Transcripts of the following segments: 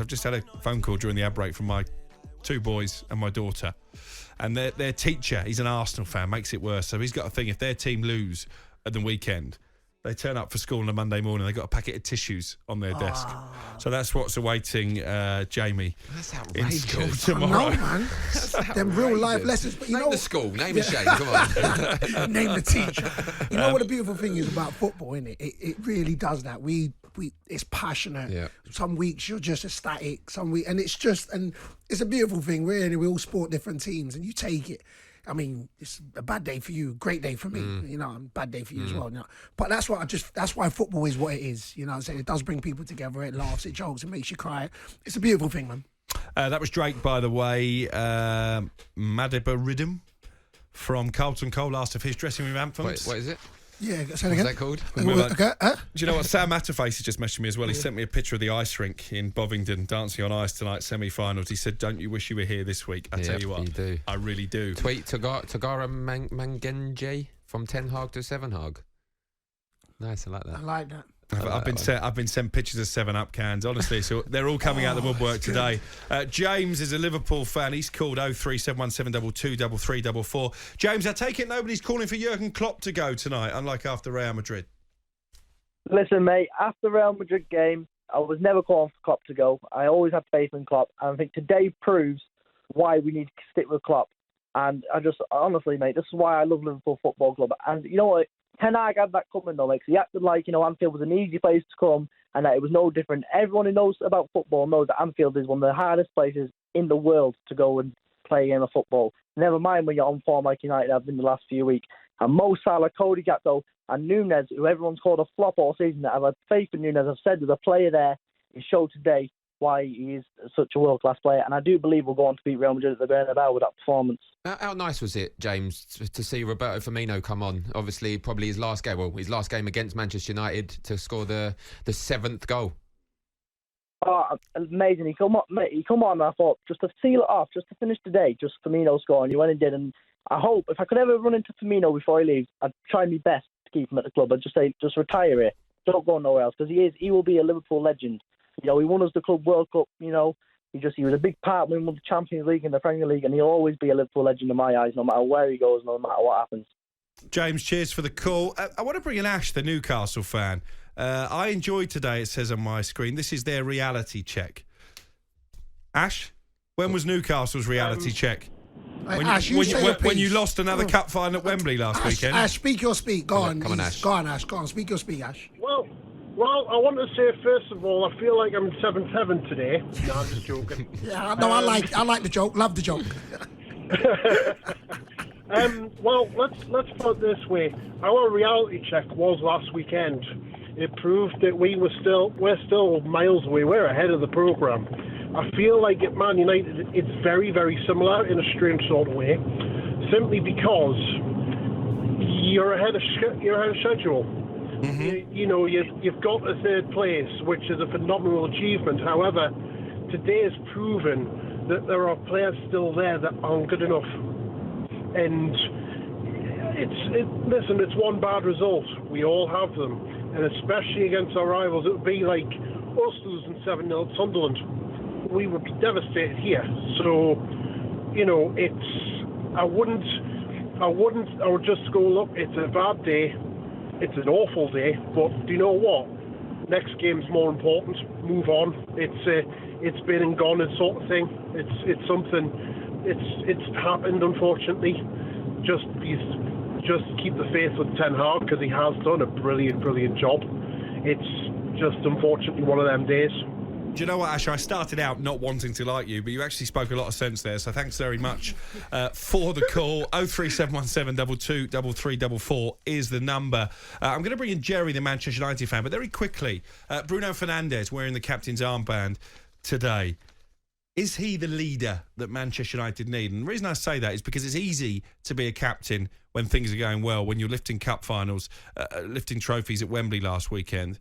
just had a phone call during the ad break from my 2 boys and my daughter. And their teacher, he's an Arsenal fan, makes it worse. So he's got a thing, if their team lose at the weekend, they turn up for school on a Monday morning, they've got a packet of tissues on their desk. So that's what's awaiting Jamie in school tomorrow. No, man. Them real life lessons. But name the school, name the shame, come on. Name the teacher. You know what the beautiful thing is about football, innit? It really does that. It's passionate. Yeah. Some weeks you're just ecstatic. And it's a beautiful thing. Really, we all support different teams, and you take it. I mean, it's a bad day for you, great day for me. You know, bad day for you as well. You know? But that's why football is what it is. You know what I'm saying? It does bring people together. It laughs, it jokes, it makes you cry. It's a beautiful thing, man. That was Drake, by the way. Madiba Rhythm from Carlton Cole asked if his dressing room anthems. What is it? Yeah, say it again. What's that called? Do you know what? Sam Matterface has just messaged me as well. He sent me a picture of the ice rink in Bovingdon dancing on ice tonight, semi-finals. He said, "Don't you wish you were here this week?" I tell you what, you do. I really do. Tweet Tagara Mangenje from Ten Hag to Seven Hag. Nice, I like that. I like that. I've been sent pictures of 7-Up cans, honestly, so they're all coming out of the woodwork today. James is a Liverpool fan. He's called 03717223344. James, I take it nobody's calling for Jurgen Klopp to go tonight, unlike after Real Madrid. Listen, mate, after the Real Madrid game, I was never calling for Klopp to go. I always had faith in Klopp, and I think today proves why we need to stick with Klopp. And honestly, mate, this is why I love Liverpool Football Club. And you know what? Ten Hag had that coming though, mate. He acted like, Anfield was an easy place to come and that it was no different. Everyone who knows about football knows that Anfield is one of the hardest places in the world to go and play a game of football. Never mind when you're on form like United have been the last few weeks. And Mo Salah, Cody Gakpo and Nunez, who everyone's called a flop all season, that I've had faith in Nunez. I've said with a player there, he showed today why he is such a world-class player. And I do believe we'll go on to beat Real Madrid at the Bernabeu with that performance. How nice was it, James, to see Roberto Firmino come on? Obviously, probably his last game against Manchester United to score the 7th goal. Oh, amazing. He come on, and I thought, just to seal it off, just to finish the day, just Firmino scoring. He went and did, and I hope, if I could ever run into Firmino before he leaves, I'd try my best to keep him at the club. I'd just say, just retire here. Don't go nowhere else, because he will be a Liverpool legend. He won us the Club World Cup, he was a big part when we won the Champions League and the Premier League, and he'll always be a Liverpool legend in my eyes, no matter where he goes, no matter what happens. James, cheers for the call. I want to bring in Ash, the Newcastle fan. I enjoyed today, it says on my screen, this is their reality check. Ash, when was Newcastle's reality check? When you lost another cup final at Wembley last weekend? Ash, speak your speak. Go on, Ash. Go on, Ash. Go on, speak your speak, Ash. Well, I want to say, first of all, I feel like I'm 7'7" today. No, I'm just joking. Yeah, no, I like the joke. Love the joke. Well, let's put it this way. Our reality check was last weekend. It proved that we're still miles away. We're ahead of the programme. I feel like at Man United, it's very, very similar in a strange sort of way, simply because you're ahead of schedule. Mm-hmm. You've got a 3rd place, which is a phenomenal achievement. However, today has proven that there are players still there that aren't good enough. And it's one bad result. We all have them, and especially against our rivals, it would be like us losing 7-0 at Sunderland. We would be devastated here. So, I would just go, look, it's a bad day. It's an awful day, but do you know what? Next game's more important. Move on. It's been and gone and sort of thing. It's something. It's happened, unfortunately. Just keep the faith with Ten Hag, because he has done a brilliant job. It's just unfortunately one of them days. Do you know what, Ash? I started out not wanting to like you, but you actually spoke a lot of sense there, so thanks very much for the call. 03717223344 is the number. I'm going to bring in Jerry, the Manchester United fan, but very quickly, Bruno Fernandes wearing the captain's armband today. Is he the leader that Manchester United need? And the reason I say that is because it's easy to be a captain when things are going well, when you're lifting cup finals, lifting trophies at Wembley last weekend.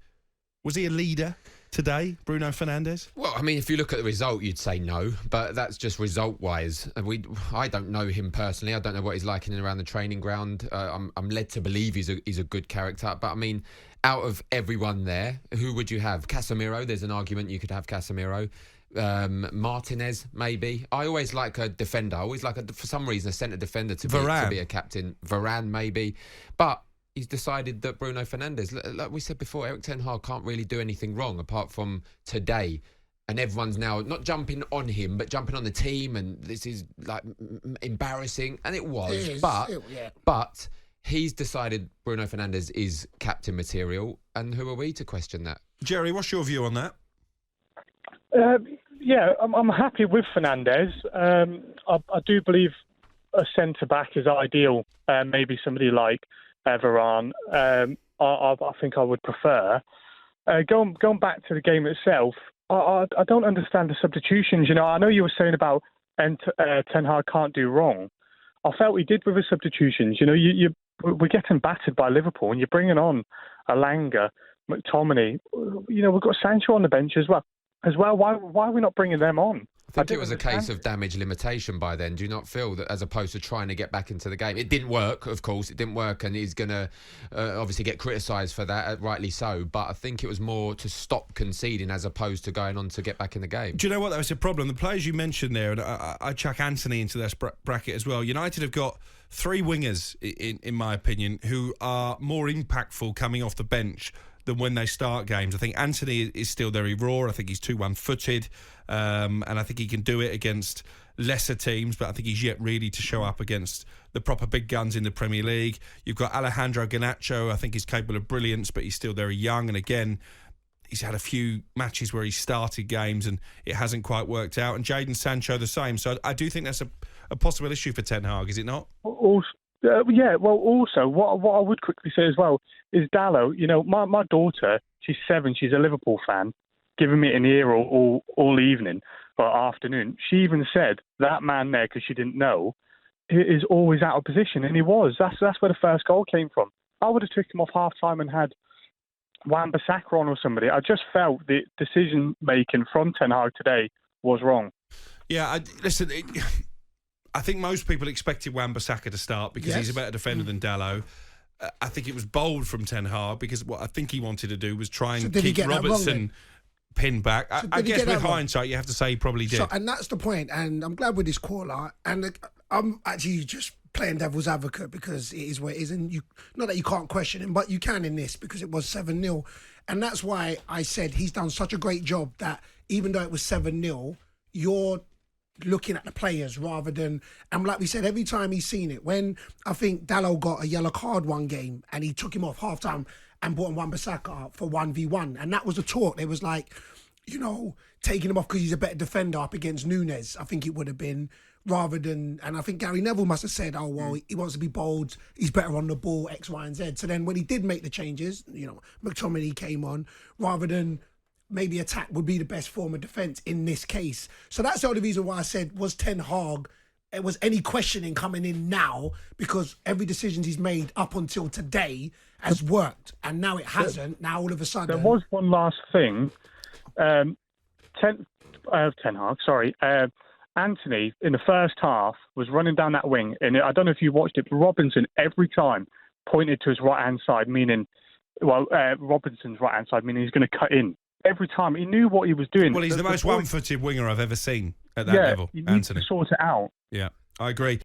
Was he a leader today, Bruno Fernandes? Well, I mean, if you look at the result, you'd say no, but that's just result-wise. I don't know him personally. I don't know what he's like in and around the training ground. I'm led to believe he's a good character. But, I mean, out of everyone there, who would you have? Casemiro, there's an argument you could have Casemiro. Martinez, maybe. I always like a defender. I always like, for some reason, a centre defender to be a captain. Varane, maybe. But he's decided that Bruno Fernandes, like we said before, Erik ten Hag can't really do anything wrong apart from today. And everyone's now not jumping on him, but jumping on the team. And this is like embarrassing. And it was. But he's decided Bruno Fernandes is captain material. And who are we to question that? Jerry, what's your view on that? I'm happy with Fernandes. I do believe a centre-back is ideal. Maybe somebody like Varane. I think I would prefer. Going back to the game itself, I don't understand the substitutions. I know you were saying about Ten Hag can't do wrong. I felt he did with the substitutions. We're getting battered by Liverpool, and you're bringing on Alanga, McTominay. We've got Sancho on the bench as well. Why are we not bringing them on? I think it was a case of damage limitation by then. Do you not feel that, as opposed to trying to get back into the game? It didn't work, of course. It didn't work, and he's going to obviously get criticised for that, rightly so. But I think it was more to stop conceding as opposed to going on to get back in the game. Do you know what? That was a problem. The players you mentioned there, and I chuck Anthony into this bracket as well. United have got three wingers, in my opinion, who are more impactful coming off the bench than when they start games. I think Anthony is still very raw. I think he's too one-footed, and I think he can do it against lesser teams, but I think he's yet really to show up against the proper big guns in the Premier League. You've got Alejandro Garnacho. I think he's capable of brilliance, but he's still very young, and again, he's had a few matches where he started games and it hasn't quite worked out, and Jadon Sancho the same. So I do think that's a possible issue for Ten Hag, is it not? Also, what I would quickly say as well is Dallo. My daughter, she's 7. She's a Liverpool fan, giving me an ear all evening or afternoon. She even said that man there, because she didn't know, is always out of position, and he was. That's where the first goal came from. I would have took him off half time and had Wan-Bissaka on or somebody. I just felt the decision making from Ten Hag today was wrong. Yeah, listen. I think most people expected Wan-Bissaka to start because he's a better defender than Dallo. I think it was bold from Ten Hag because what I think he wanted to do was try and keep Robertson pinned back. I guess with hindsight, you have to say he probably did. And that's the point. And I'm glad with this caller. And I'm actually just playing devil's advocate because it is what it is. And not that you can't question him, but you can in this because it was 7-0. And that's why I said he's done such a great job that even though it was 7-0, you're looking at the players rather than, and like we said, every time he's seen it, when I think Dallo got a yellow card one game and he took him off half-time and brought Wan-Bissaka for 1v1, and that was the talk. It was like, taking him off because he's a better defender up against Núñez, I think it would have been, rather than, and I think Gary Neville must have said, oh, well, he wants to be bold, he's better on the ball, X, Y, and Z. So then when he did make the changes, McTominay came on, rather than maybe attack would be the best form of defence in this case. So that's the only reason why I said, was Ten Hag, it was any questioning coming in now, because every decision he's made up until today has worked, and now it hasn't. Now all of a sudden... There was one last thing. Ten Hag, sorry. Anthony, in the first half, was running down that wing, and I don't know if you watched it, but Robinson every time pointed to his right-hand side, meaning... Robinson's right-hand side, meaning he's going to cut in. Every time. He knew what he was doing. Well, he's the most one-footed winger I've ever seen at that level, you Anthony. need to sort it out. Yeah, I agree.